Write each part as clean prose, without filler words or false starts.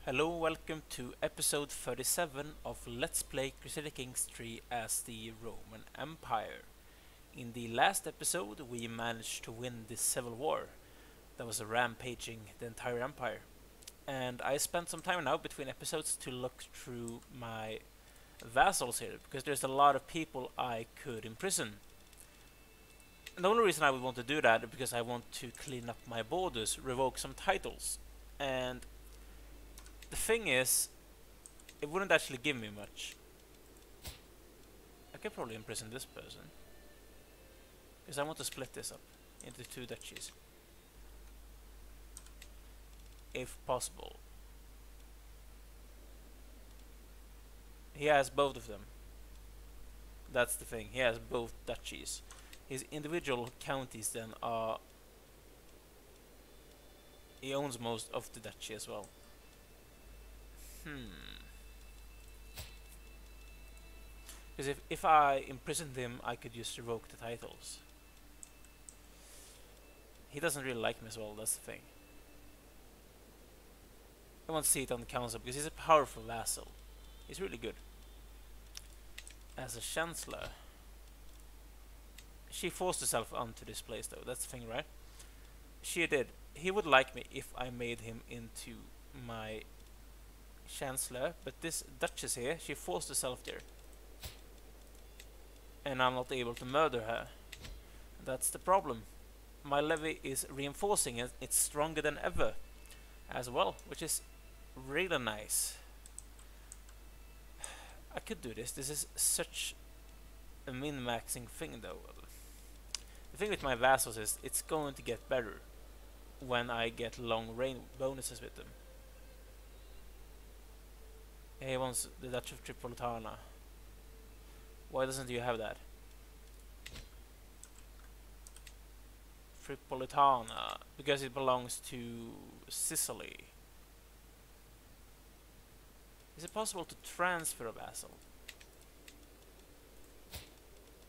Hello, welcome to episode 37 of Let's Play Crusader Kings 3 as the Roman Empire. In the last episode we managed to win this civil war that was rampaging the entire empire. And I spent some time now between episodes to look through my vassals here, because there's a lot of people I could imprison. And the only reason I would want to do that is because I want to clean up my borders, revoke some titles. And the thing is, it wouldn't actually give me much. I could probably imprison this person, because I want to split this up into two duchies, if possible. He has both of them. That's the thing, he has both duchies. His individual counties then are... he owns most of the duchy as well. Because if I imprisoned him, I could just revoke the titles. He doesn't really like me as well, that's the thing. I want to see it on the council, because he's a powerful vassal. He's really good. As a chancellor... she forced herself onto this place though, that's the thing, right? She did. He would like me if I made him into my chancellor, but this duchess here, she forced herself there. And I'm not able to murder her. That's the problem. My levy is reinforcing and it's stronger than ever as well, which is really nice. I could do this. This is such a min-maxing thing though. The thing with my vassals is it's going to get better when I get long range bonuses with them. He wants the Dutch of Tripolitana. Why doesn't you have that? Tripolitana, because it belongs to Sicily. Is it possible to transfer a vassal?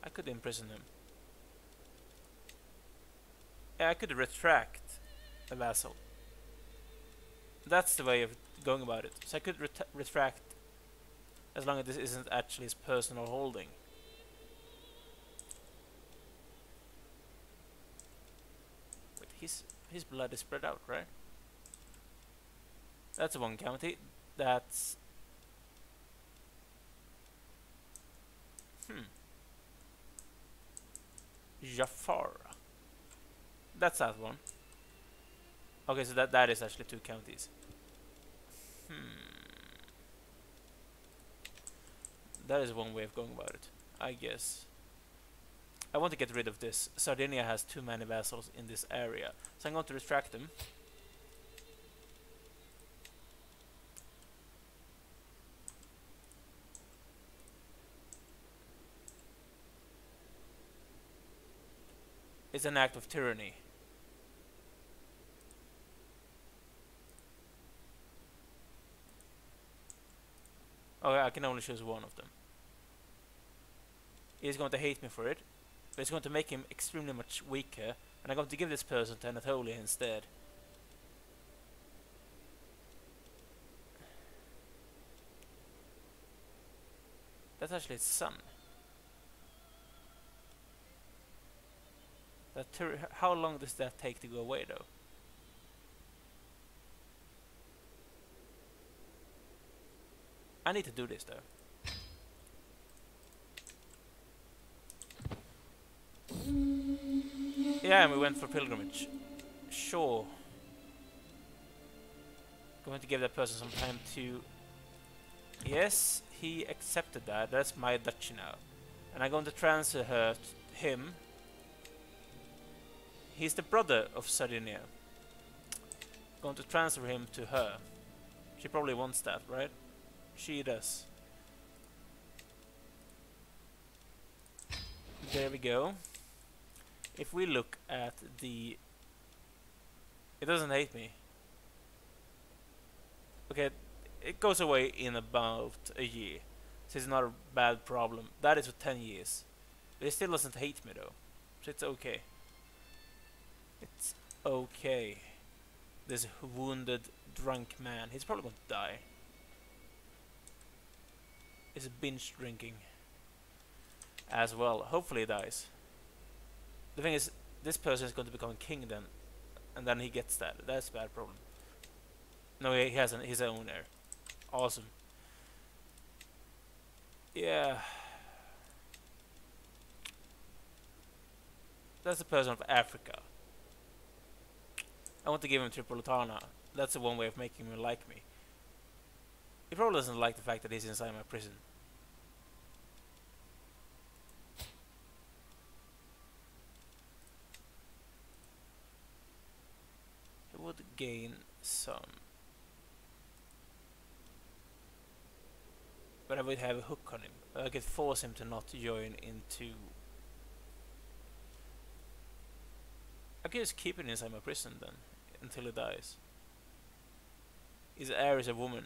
I could imprison him. Yeah, I could retract a vassal. That's the way of going about it. So I could retract as long as this isn't actually his personal holding. Wait, his blood is spread out, right? That's one county. That's... Jafar. That's that one. Okay, so that is actually two counties. That is one way of going about it, I guess. I want to get rid of this. Sardinia has too many vassals in this area, so I'm going to retract them. It's an act of tyranny. Okay, I can only choose one of them. He's going to hate me for it, but it's going to make him extremely much weaker, and I'm going to give this person to Anatolia instead. That's actually his son. How long does that take to go away though? I need to do this though. Yeah, and we went for pilgrimage. Sure. Going to give that person some time to... Yes, he accepted that. That's my duchy now. And I'm going to transfer her to him. He's the brother of Sardinia. Going to transfer him to her. She probably wants that, right? She does. There we go. If we look at the... It doesn't hate me. Okay, it goes away in about a year. So it's not a bad problem. That is for 10 years. But it still doesn't hate me though. So it's okay. It's okay. This wounded drunk man. He's probably going to die. He's binge drinking as well. Hopefully he dies. The thing is, this person is going to become king then, and then he gets that. That's a bad problem. No, he has his own heir. Awesome. Yeah. That's the person of Africa. I want to give him Tripolitana. That's the one way of making him like me. He probably doesn't like the fact that he's inside my prison. He would gain some. But I would have a hook on him. I could force him to not join into... I could just keep it inside my prison then, until he dies. His heir is a woman.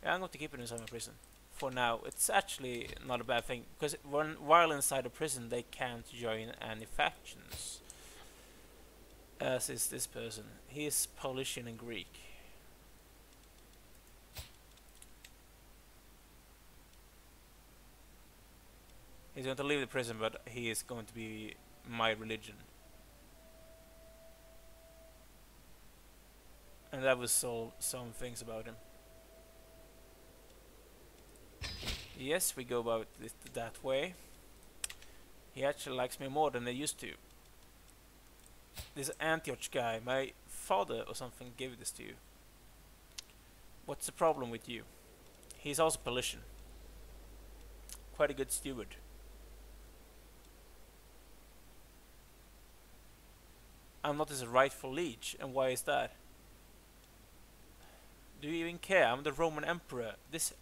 Yeah, I'm going to keep it inside my prison. For now, it's actually not a bad thing, because while inside the prison they can't join any factions. As is this person. He is Polish and Greek. He's going to leave the prison, but he is going to be my religion. And that will solve some things about him. Yes, we go about it that way. He actually likes me more than they used to. This Antioch guy, my father or something gave this to you. What's the problem with you? He's also Paulician. Quite a good steward. I'm not his rightful liege, and why is that? Do you even care? I'm the Roman Emperor.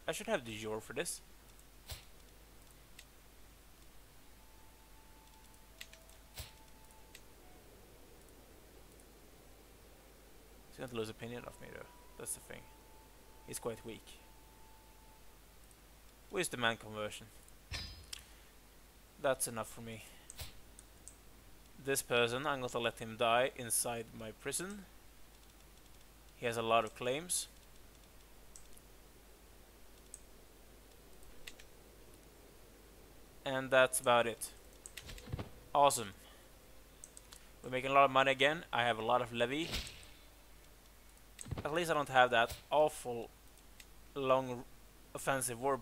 I should have de jure for this. He's going to lose opinion of me though. That's the thing. He's quite weak. Where's the man conversion? That's enough for me. This person, I'm going to let him die inside my prison. He has a lot of claims. And that's about it. Awesome. We're making a lot of money again. I have a lot of levy. At least I don't have that awful long offensive war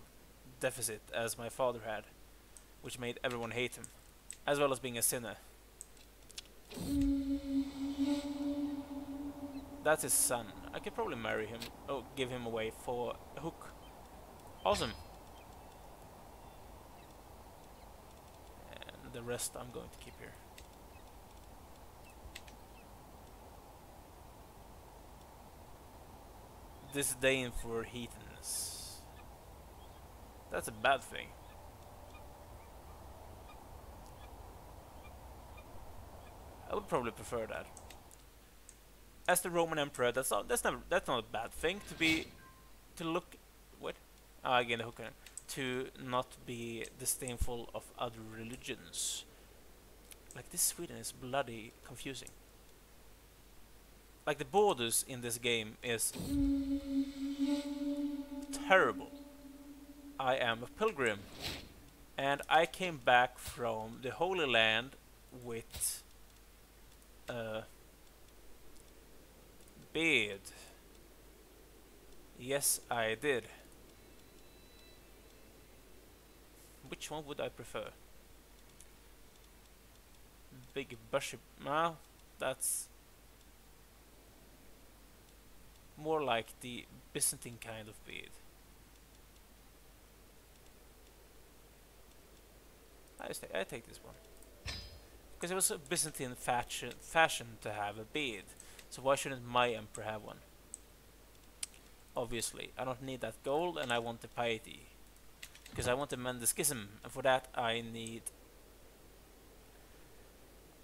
deficit as my father had, which made everyone hate him, as well as being a sinner. That's his son. I could probably marry him. Oh, give him away for a hook. Awesome. And the rest I'm going to keep here. Disdain for heathens. That's a bad thing. I would probably prefer that. As the Roman Emperor, that's not a bad thing to look what? Again the hook on him. To not be disdainful of other religions. Like this Sweden is bloody confusing. Like the borders in this game is terrible. I am a pilgrim and I came back from the Holy Land with beard. Yes, I did. Which one would I prefer? Big bushy. No, that's more like the Byzantine kind of beard. I take this one. Because it was a Byzantine fashion to have a beard. So why shouldn't my emperor have one? Obviously, I don't need that gold and I want the piety. Because I want to mend the schism, and for that I need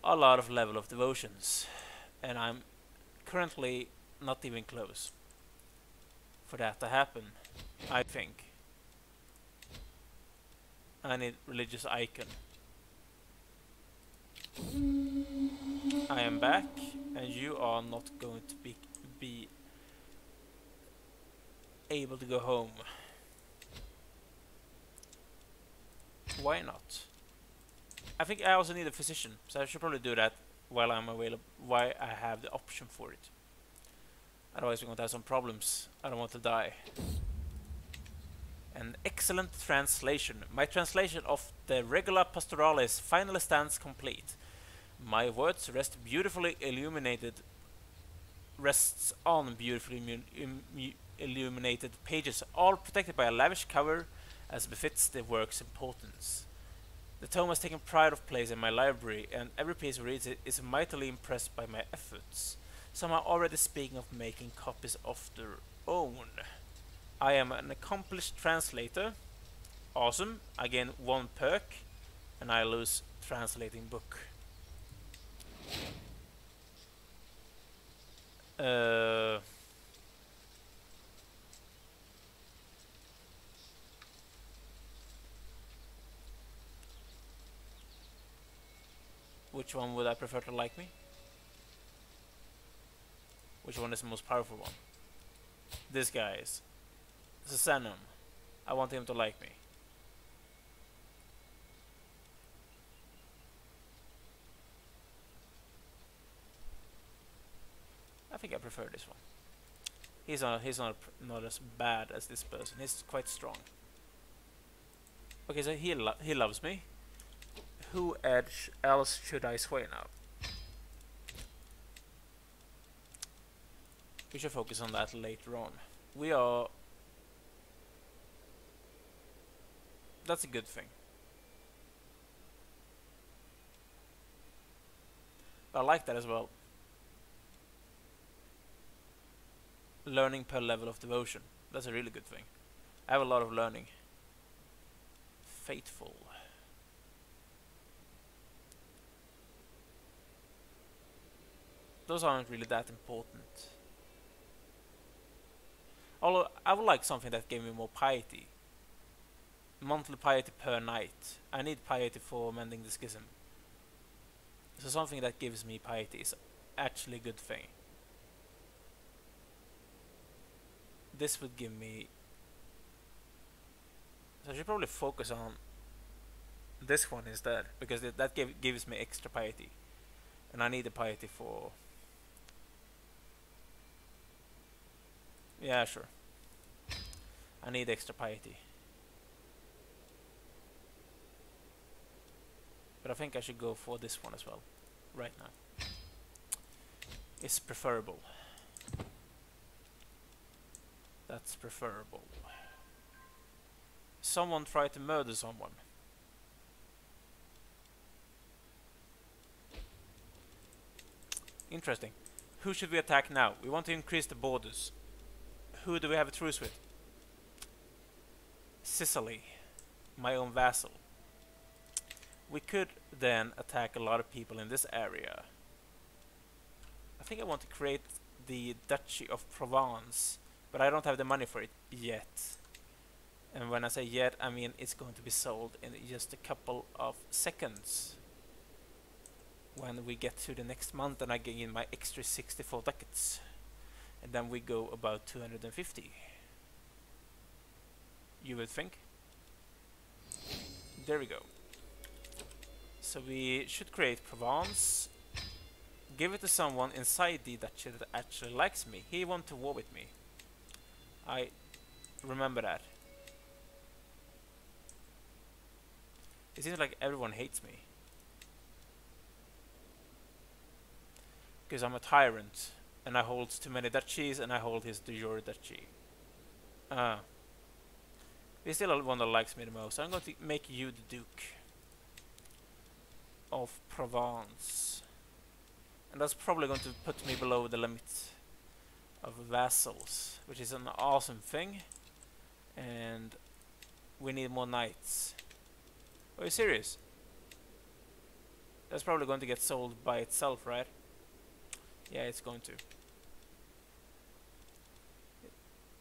a lot of level of devotions. And I'm currently not even close for that to happen, I think. I need religious icon. I am back, and you are not going to be able to go home. Why not? I think I also need a physician, so I should probably do that while I'm available, while I have the option for it. Otherwise we're going to have some problems. I don't want to die. An excellent translation. My translation of the Regula Pastoralis finally stands complete. My words rests on beautifully illuminated pages, all protected by a lavish cover as befits the work's importance. The tome has taken pride of place in my library, and every piece who reads it is mightily impressed by my efforts. Some are already speaking of making copies of their own. I am an accomplished translator. Awesome. I gain 1 perk, and I lose translating book. Which one would I prefer to like me? Which one is the most powerful one? This guy is. Susanum. I want him to like me. I think I prefer this one. He's not as bad as this person. He's quite strong. Okay, so he loves me. Who else should I sway now? We should focus on that later on. That's a good thing. I like that as well. Learning per level of devotion. That's a really good thing. I have a lot of learning. Faithful. Those aren't really that important. Although I would like something that gave me more piety. Monthly piety per night. I need piety for mending the schism. So something that gives me piety is actually a good thing. This would give me... So I should probably focus on this one instead, because that gives me extra piety. And I need the piety for... Yeah, sure. I need extra piety. But I think I should go for this one as well, right now. It's preferable. That's preferable. Someone tried to murder someone. Interesting. Who should we attack now? We want to increase the borders. Who do we have a truce with? Sicily, my own vassal. We could then attack a lot of people in this area. I think I want to create the Duchy of Provence, but I don't have the money for it yet. And when I say yet, I mean it's going to be sold in just a couple of seconds. When we get to the next month and I gain my extra 64 ducats. And then we go about 250. You would think. There we go. So we should create Provence. Give it to someone inside the duchy that actually likes me. He wants to war with me. I remember that. It seems like everyone hates me. Because I'm a tyrant. And I hold too many duchies, and I hold his de jure duchy. He's still the one that likes me the most. So I'm going to make you the Duke of Provence. And that's probably going to put me below the limit of vassals, which is an awesome thing. And we need more knights. Are you serious? That's probably going to get sold by itself, right? Yeah, it's going to.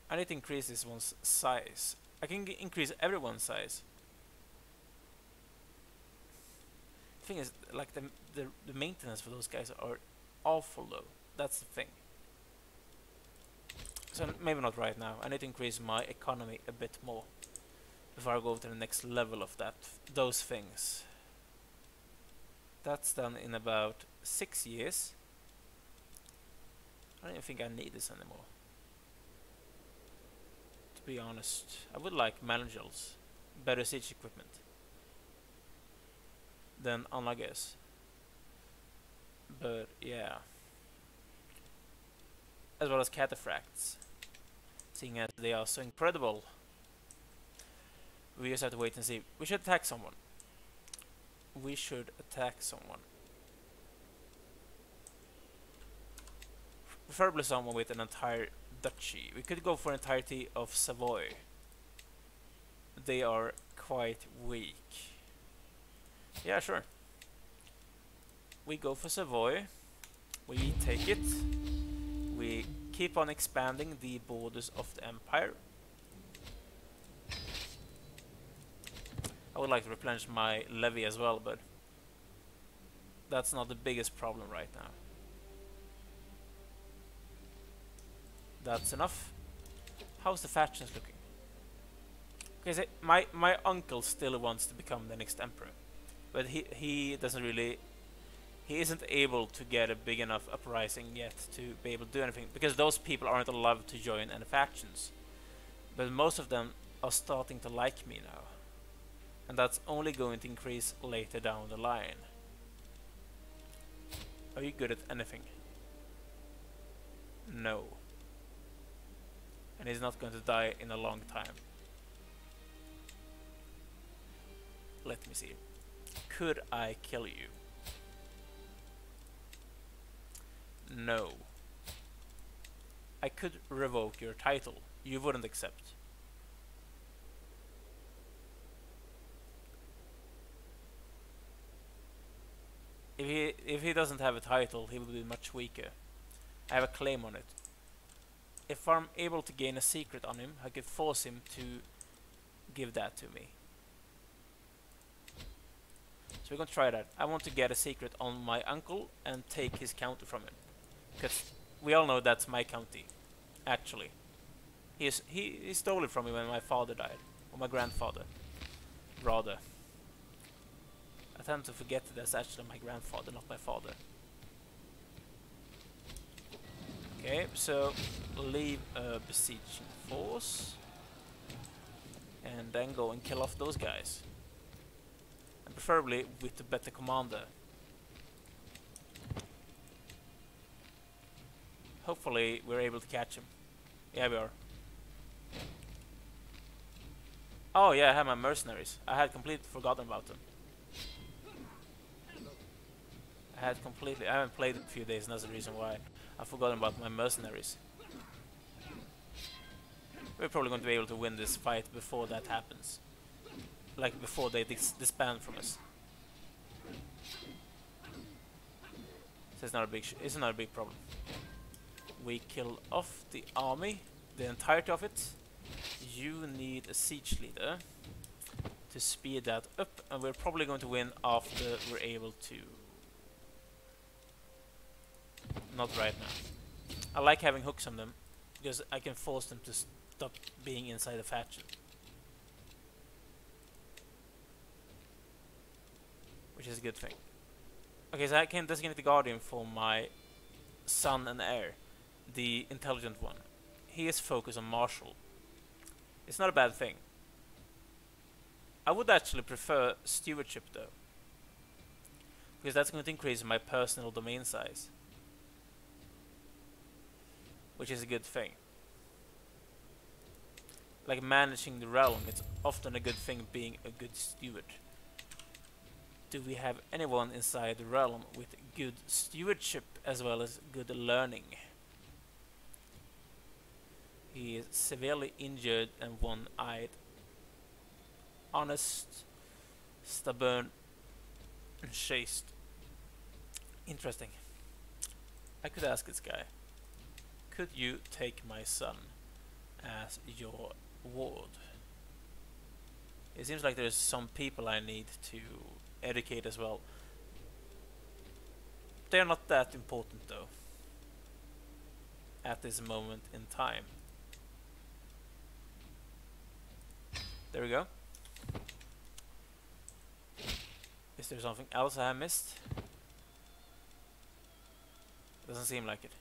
I need to increase this one's size. I can increase everyone's size. The thing is, like the maintenance for those guys are awful low. That's the thing. So maybe not right now. I need to increase my economy a bit more before I go to the next level of those things. That's done in about 6 years. I don't even think I need this anymore. To be honest, I would like managers, better siege equipment than onloggers. But yeah, as well as cataphracts, seeing as they are so incredible. We just have to wait and see. We should attack someone. We should attack someone. Preferably someone with an entire duchy. We could go for entirety of Savoy. They are quite weak. Yeah, sure. We go for Savoy. We take it. We keep on expanding the borders of the empire. I would like to replenish my levy as well, but that's not the biggest problem right now. That's enough. How's the factions looking? Okay, my uncle still wants to become the next emperor, but he doesn't really. He isn't able to get a big enough uprising yet to be able to do anything, because those people aren't allowed to join any factions. But most of them are starting to like me now, and that's only going to increase later down the line. Are you good at anything? No. And he's not going to die in a long time. Let me see. Could I kill you? No. I could revoke your title. You wouldn't accept. If he doesn't have a title, he will be much weaker. I have a claim on it. If I'm able to gain a secret on him, I could force him to give that to me. So we're gonna try that. I want to get a secret on my uncle and take his county from him, because we all know that's my county. Actually, he stole it from me when my father died, or my grandfather, rather. I tend to forget that that's actually my grandfather, not my father. Okay, so leave a besieging force and then go and kill off those guys. And preferably with the better commander. Hopefully we're able to catch him. Yeah, we are. Oh yeah, I have my mercenaries. I had completely forgotten about them. I haven't played in a few days, and that's the reason why I've forgotten about my mercenaries. We're probably going to be able to win this fight before that happens. Like before they disband from us. So it's not a big problem. We kill off the army, the entirety of it. You need a siege leader to speed that up, and we're probably going to win after we're able to. Not right now. I like having hooks on them, because I can force them to stop being inside the faction. Which is a good thing. Okay, so I can designate the guardian for my son and heir, the intelligent one. He is focused on martial. It's not a bad thing. I would actually prefer stewardship though, because that's going to increase my personal domain size, which is a good thing. Like managing the realm, it's often a good thing being a good steward. Do we have anyone inside the realm with good stewardship as well as good learning? He is severely injured and one-eyed. Honest, stubborn, and chaste. Interesting. I could ask this guy, could you take my son as your ward? It seems like there's some people I need to educate as well. They're not that important though. At this moment in time. There we go. Is there something else I have missed? Doesn't seem like it.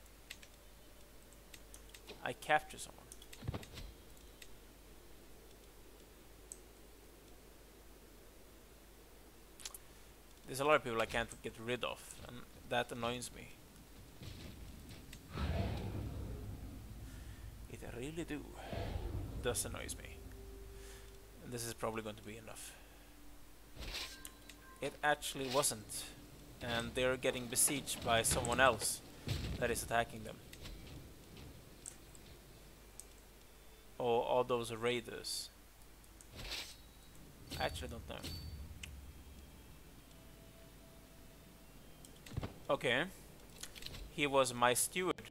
I captured someone. There's a lot of people I can't get rid of, and that annoys me. It really does annoys me. And this is probably going to be enough. It actually wasn't, and they're getting besieged by someone else that is attacking them. Or all those raiders. I actually don't know. Okay. He was my steward.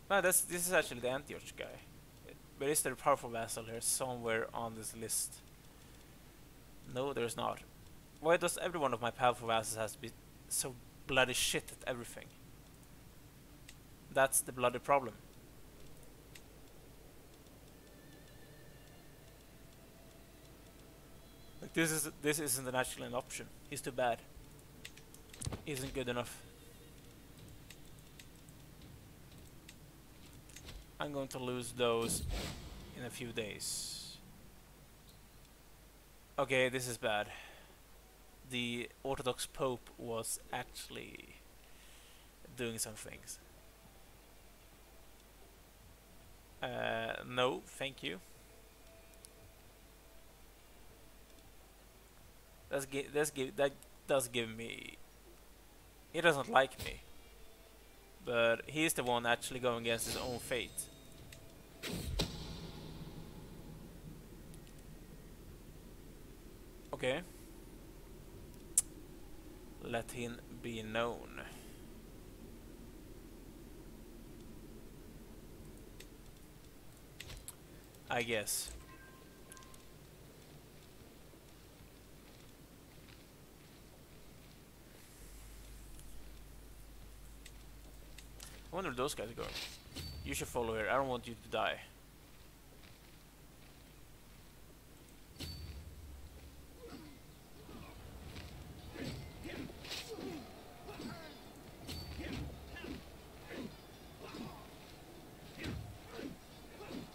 No, this is actually the Antioch guy. But is there a powerful vassal here somewhere on this list? No, there's not. Why does every one of my powerful vassals has to be so bloody shit at everything? That's the bloody problem. Like this isn't actually an option. He's too bad. Isn't good enough. I'm going to lose those in a few days. Okay, this is bad. The Orthodox Pope was actually doing some things. No, thank you. That does give me... He doesn't like me. But he's the one actually going against his own fate. Okay. Let him be known. I guess. I wonder where those guys are going. You should follow here. I don't want you to die.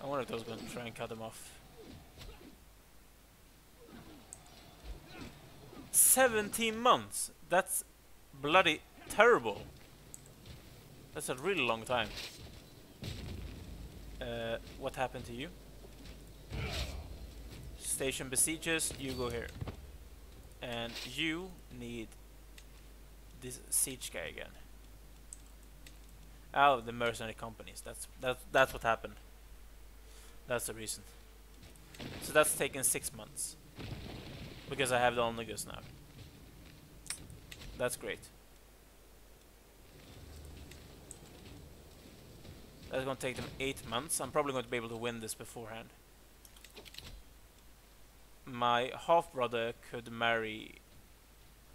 I wonder if those are going to try and cut them off. 17 months! That's bloody terrible. That's a really long time. What happened to you? Station besieges, you go here. And you need this siege guy again. Oh, the mercenary companies. That's what happened. That's the reason. So that's taken 6 months. Because I have the omnibus now. That's great. That's going to take them 8 months. I'm probably going to be able to win this beforehand. My half-brother could marry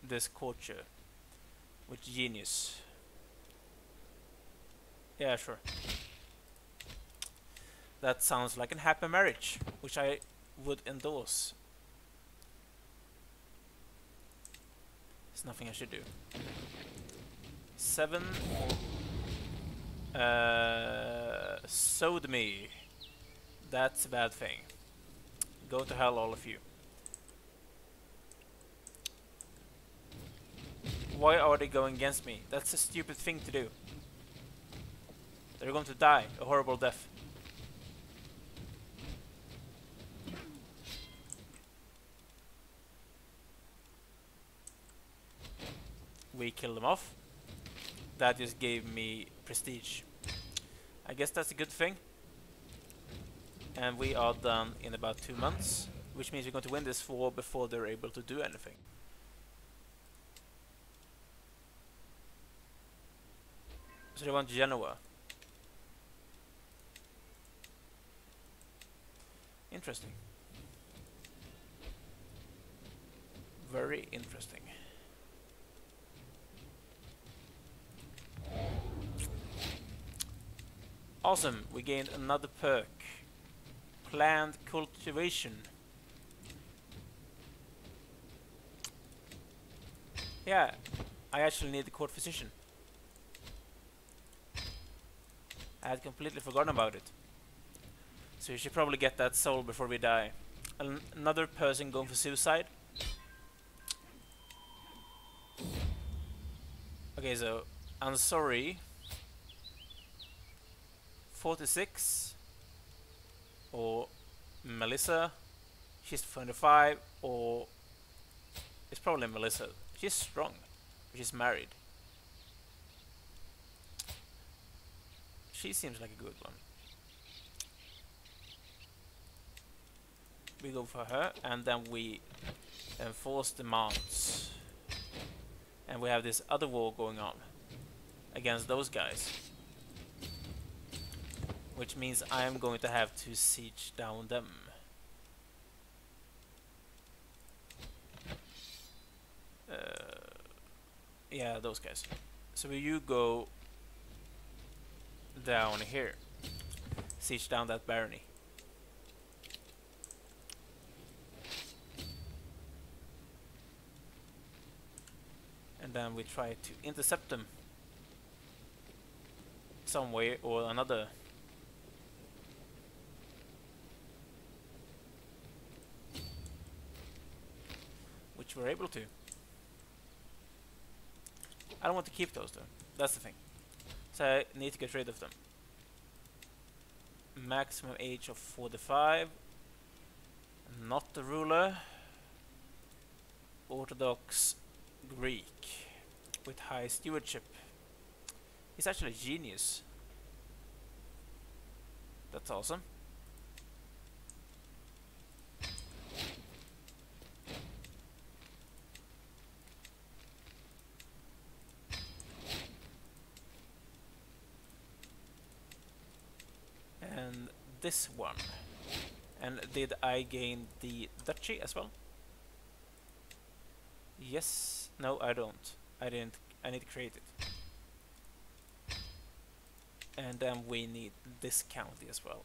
this courtier. With genius. Yeah, sure. That sounds like a happy marriage, which I would endorse. There's nothing I should do. 7. Sodomy. That's a bad thing. Go to hell, all of you. Why are they going against me? That's a stupid thing to do. They're going to die a horrible death. We killed them off. That just gave me prestige. I guess that's a good thing. And we are done in about 2 months, which means we're going to win this war before they're able to do anything. So they want Genoa. Interesting. Very interesting. Awesome, we gained another perk. Plant cultivation. Yeah, I actually need the court physician. I had completely forgotten about it. So we should probably get that soul before we die. Another person going for suicide. Okay, so I'm sorry. 46 or Melissa. She's 25 or it's probably Melissa. She's strong. She's married. She seems like a good one. We go for her and then we enforce the mounts. And we have this other war going on against those guys. Which means I am going to have to siege down them. Yeah, those guys. So you go down here. Siege down that barony. And then we try to intercept them some way or another. Which we're able to. I don't want to keep those though. That's the thing. So I need to get rid of them. Maximum age of 45. Not the ruler. Orthodox Greek with high stewardship. He's actually a genius. That's awesome. And this one. And did I gain the duchy as well? Yes. No, I don't. I didn't. I need to create it. And then we need this county as well.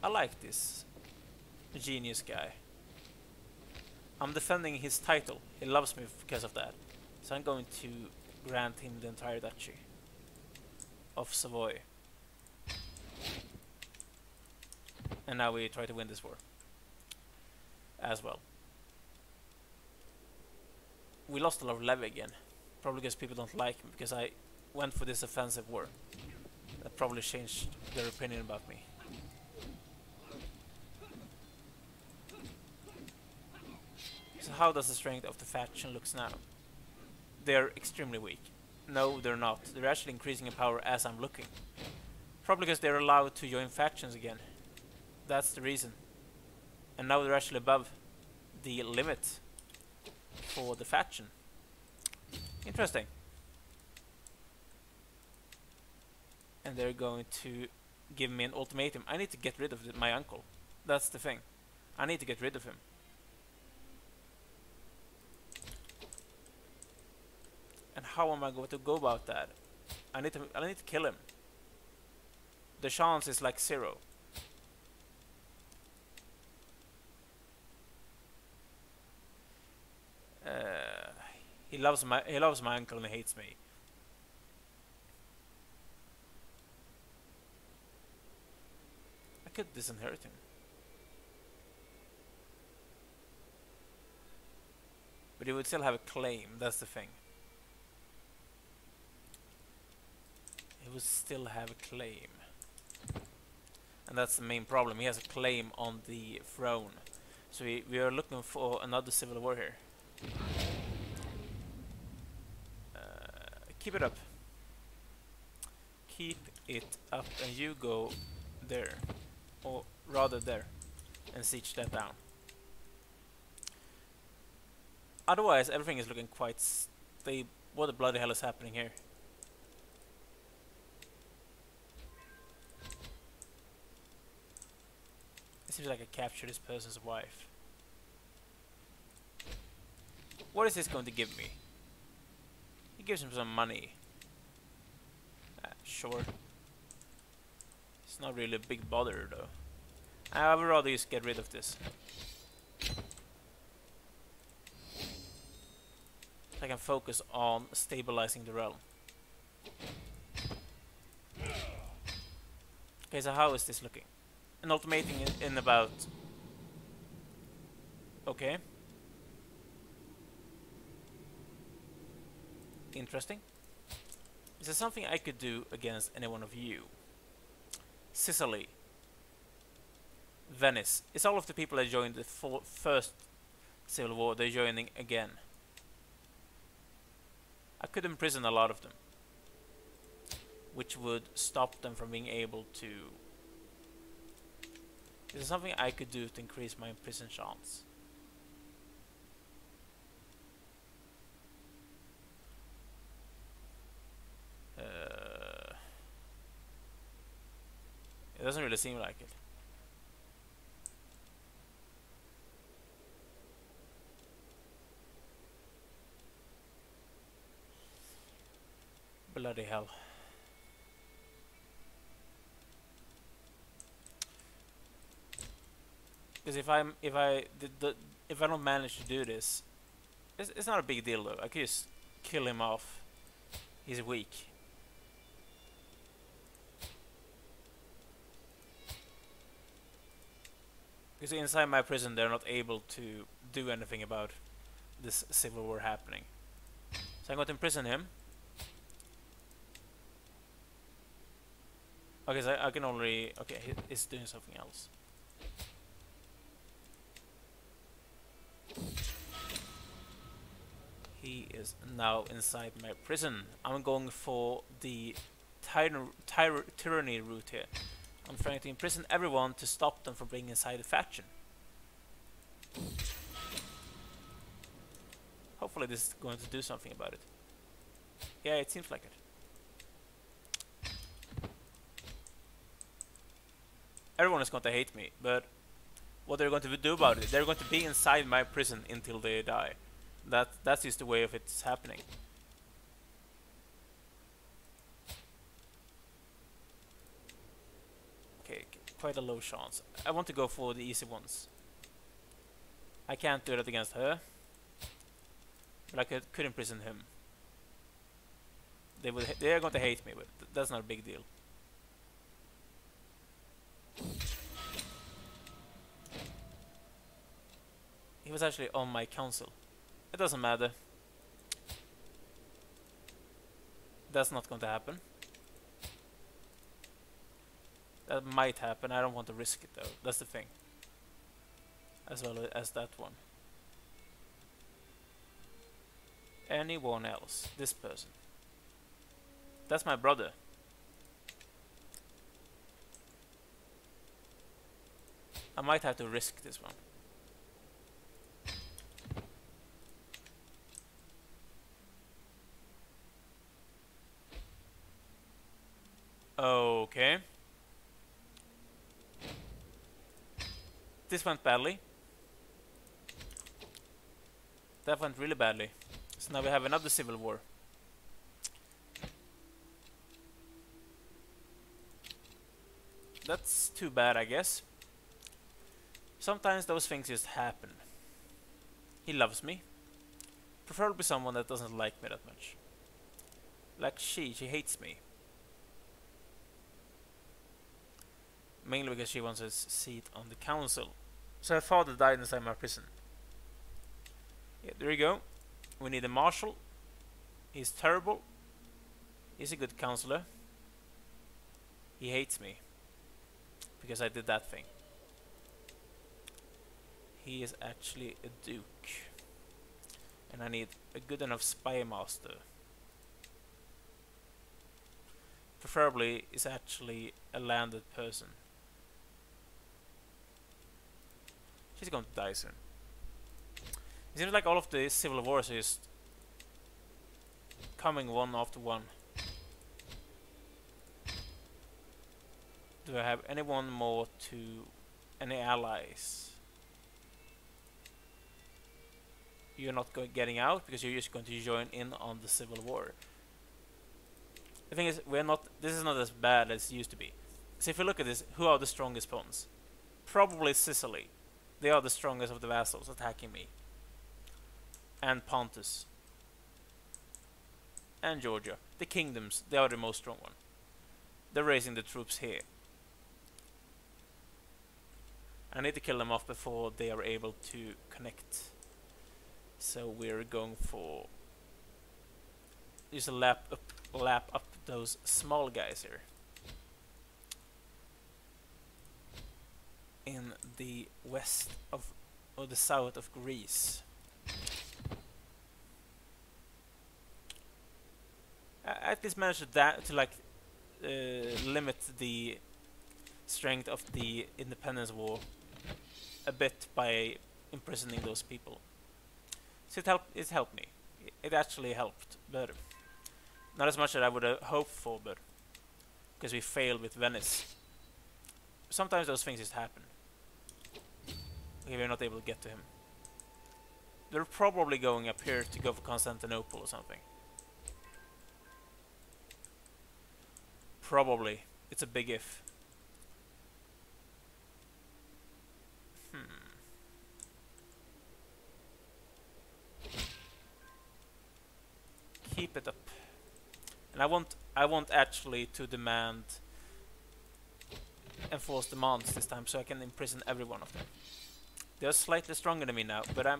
I like this genius guy. I'm defending his title. He loves me because of that. So I'm going to grant him the entire duchy of Savoy. And now we try to win this war as well. We lost a lot of levy again, probably because people don't like me, because I went for this offensive war. That probably changed their opinion about me. So how does the strength of the faction looks now? They're extremely weak. No, they're not. They're actually increasing in power as I'm looking. Probably because they're allowed to join factions again. That's the reason. And now they're actually above the limit for the faction. Interesting. And they're going to give me an ultimatum. I need to get rid of my uncle. That's the thing. I need to get rid of him. And how am I going to go about that? I need to kill him. The chance is like 0. He loves my uncle and he hates me. I could disinherit him. But he would still have a claim, that's the thing. He would still have a claim. And that's the main problem. He has a claim on the throne. So we are looking for another civil war here. Keep it up. Keep it up and you go there. Or rather there. And siege that down. Otherwise everything is looking quite stable. What the bloody hell is happening here? It seems like I captured this person's wife. What is this going to give me? He gives him some money. Sure. It's not really a big bother though. I would rather just get rid of this. I can focus on stabilizing the realm. Okay, so how is this looking? An ultimatum in about... Okay. Interesting. Is there something I could do against any one of you? Sicily. Venice. It's all of the people that joined the first Civil War, they're joining again. I could imprison a lot of them, which would stop them from being able to... Is there something I could do to increase my imprison chance? It doesn't really seem like it. Bloody hell. Because if I don't manage to do this, it's not a big deal though. I could just kill him off. He's weak. Because inside my prison they're not able to do anything about this civil war happening. So I'm going to imprison him. Okay, so I can only... Okay, he's doing something else. He is now inside my prison. I'm going for the tyranny route here. I'm trying to imprison everyone to stop them from being inside the faction. Hopefully this is going to do something about it. Yeah, it seems like it. Everyone is going to hate me, but what they're going to do about it, they're going to be inside my prison until they die. That's just the way of it's happening. Okay, quite a low chance. I want to go for the easy ones. I can't do that against her, but I could imprison him. They are going to hate me, but that's not a big deal. He was actually on my council. It doesn't matter. That's not going to happen. That might happen. I don't want to risk it though. That's the thing. As well as that one. Anyone else? This person. That's my brother. I might have to risk this one. Okay. This went badly. That went really badly. So now we have another civil war. That's too bad, I guess. Sometimes those things just happen. He loves me. Preferably someone that doesn't like me that much. Like she hates me. Mainly because she wants a seat on the council. So her father died inside my prison. Yeah, there you go. We need a marshal. He's terrible. He's a good counselor. He hates me. Because I did that thing. He is actually a duke. And I need a good enough spy master. Preferably is actually a landed person. She's going to die soon. It seems like all of the civil wars are just coming one after one. Do I have anyone more to Any allies? You're not getting out because you're just going to join in on the civil war. The thing is, this is not as bad as it used to be. So if you look at this, who are the strongest pawns? Probably Sicily. They are the strongest of the vassals attacking me. And Pontus. And Georgia. The kingdoms, they are the most strong one. They're raising the troops here. I need to kill them off before they are able to connect. So we're going for just a lap up those small guys here. In the west of, or the south of Greece. I at least managed to limit the strength of the independence war a bit by imprisoning those people. So it helped me. It actually helped, but not as much as I would have hoped for, but because we failed with Venice. Sometimes those things just happen. Okay, we're not able to get to him. They're probably going up here to go for Constantinople or something. Probably. It's a big if. Keep it up. And I want actually to demand enforced demands this time, so I can imprison every one of them. They're slightly stronger than me now, but I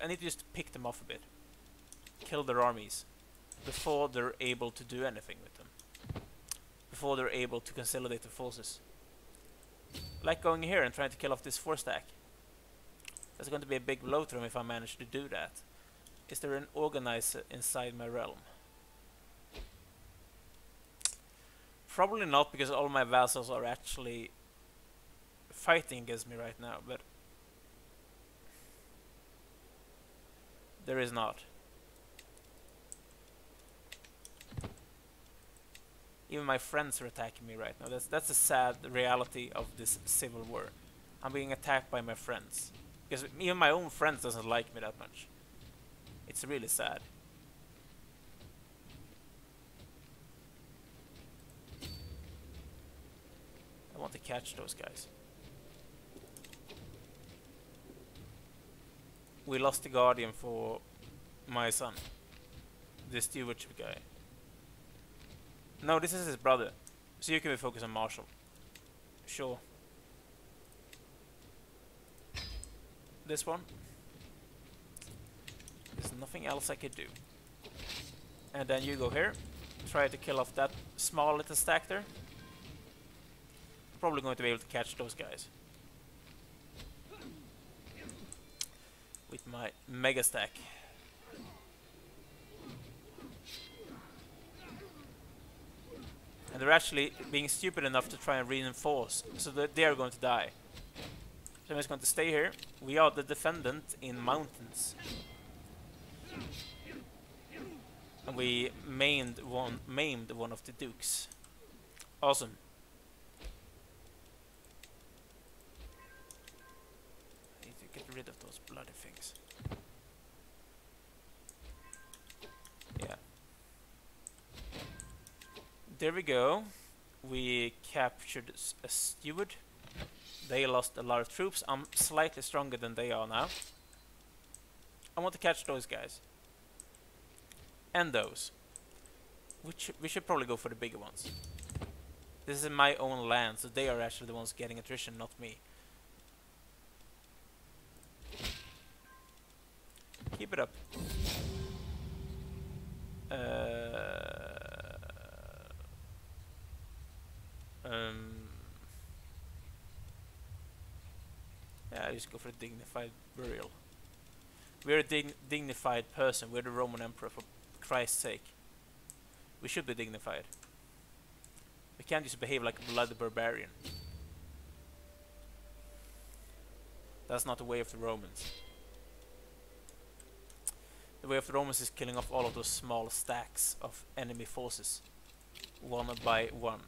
need to just pick them off a bit. Kill their armies before they're able to do anything with them. Before they're able to consolidate their forces. Like going here and trying to kill off this 4-stack. That's going to be a big blow to them if I manage to do that. Is there an organizer inside my realm? Probably not, because all my vassals are actually fighting against me right now, but there is not. Even my friends are attacking me right now. That's a sad reality of this civil war. I'm being attacked by my friends. Because even my own friends doesn't like me that much. It's really sad. I want to catch those guys. We lost the guardian for my son. The stewardship guy. No, this is his brother. So you can be focused on Marshall. Sure. This one. There's nothing else I could do. And then you go here. Try to kill off that small little stack there. Probably going to be able to catch those guys. With my mega stack. And they're actually being stupid enough to try and reinforce, so that they are going to die. So I'm just going to stay here. We are the defendant in mountains. And we maimed one of the dukes. Awesome. I need to get rid of those bloody things. Yeah. There we go. We captured a steward. They lost a lot of troops. I'm slightly stronger than they are now. I want to catch those guys. And those. We should probably go for the bigger ones. This is my own land, so they are actually the ones getting attrition, not me. Keep it up. Yeah, I just go for a dignified burial. We're a dignified person. We're the Roman Emperor, for Christ's sake. We should be dignified. We can't just behave like a bloody barbarian. That's not the way of the Romans. The way of the Romans is killing off all of those small stacks of enemy forces. One by one.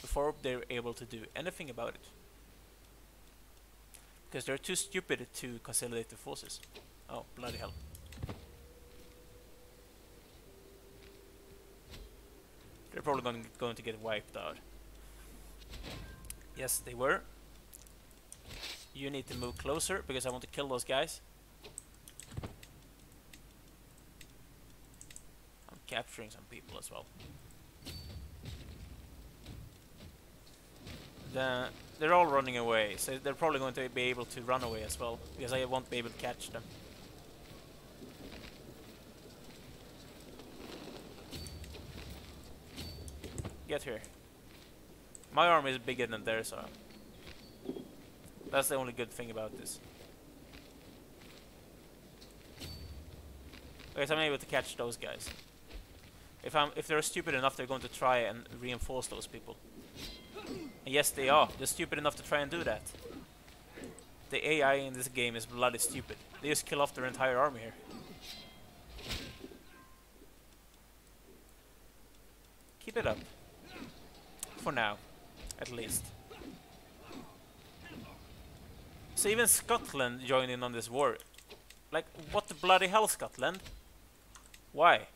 before they're able to do anything about it. Because they're too stupid to consolidate the forces. Oh, bloody hell. They're probably going to get wiped out. Yes, they were. You need to move closer because I want to kill those guys. I'm capturing some people as well. They're all running away, so they're probably going to be able to run away as well, because I won't be able to catch them. Get here. My army is bigger than theirs are. That's the only good thing about this. Okay, so I'm able to catch those guys. If they're stupid enough, they're going to try and reinforce those people. And yes, they are. They're stupid enough to try and do that. The AI in this game is bloody stupid. They just kill off their entire army here. Keep it up. For now, at least. So even Scotland joined in on this war. Like, what the bloody hell, Scotland? Why?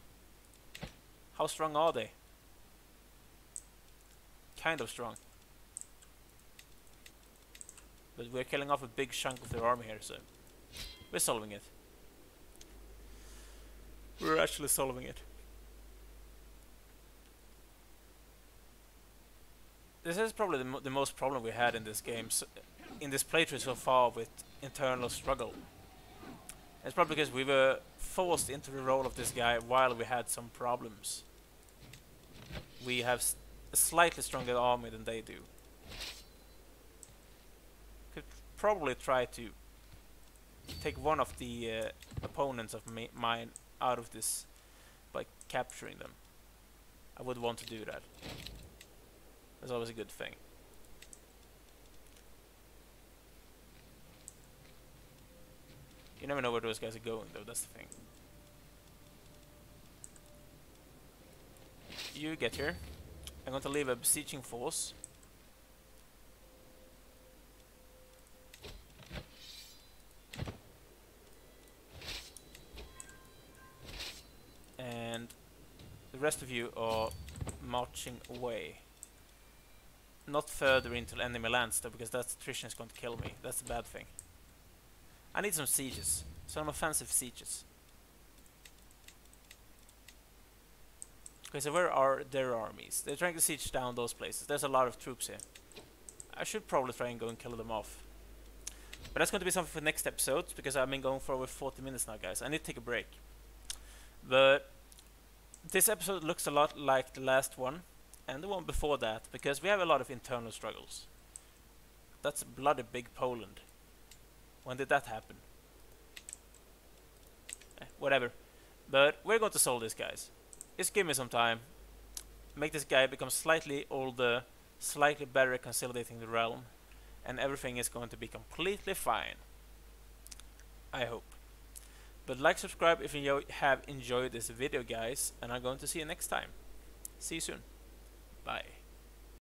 How strong are they? Kind of strong. But we're killing off a big chunk of their army here, so we're solving it. We're actually solving it. This is probably the most problem we had in this game, in this playthrough so far, with internal struggle. It's probably because we were forced into the role of this guy while we had some problems. We have a slightly stronger army than they do. Could probably try to take one of the opponents of mine out of this by capturing them. I would want to do that. That's always a good thing. You never know where those guys are going, though, that's the thing. You get here. I'm going to leave a besieging force. And the rest of you are marching away. Not further into enemy lands, though, because that attrition is going to kill me. That's a bad thing. I need some sieges. Some offensive sieges. Okay, so where are their armies? They're trying to siege down those places. There's a lot of troops here. I should probably try and go and kill them off. But that's going to be something for next episode, because I've been going for over 40 minutes now, guys. I need to take a break. But this episode looks a lot like the last one, and the one before that, because we have a lot of internal struggles. That's bloody big Poland. When did that happen? Whatever. But we're going to solve this, guys. Just give me some time. Make this guy become slightly older, slightly better at consolidating the realm, and everything is going to be completely fine. I hope. But like, subscribe if you have enjoyed this video, guys, and I'm going to see you next time. See you soon. Bye.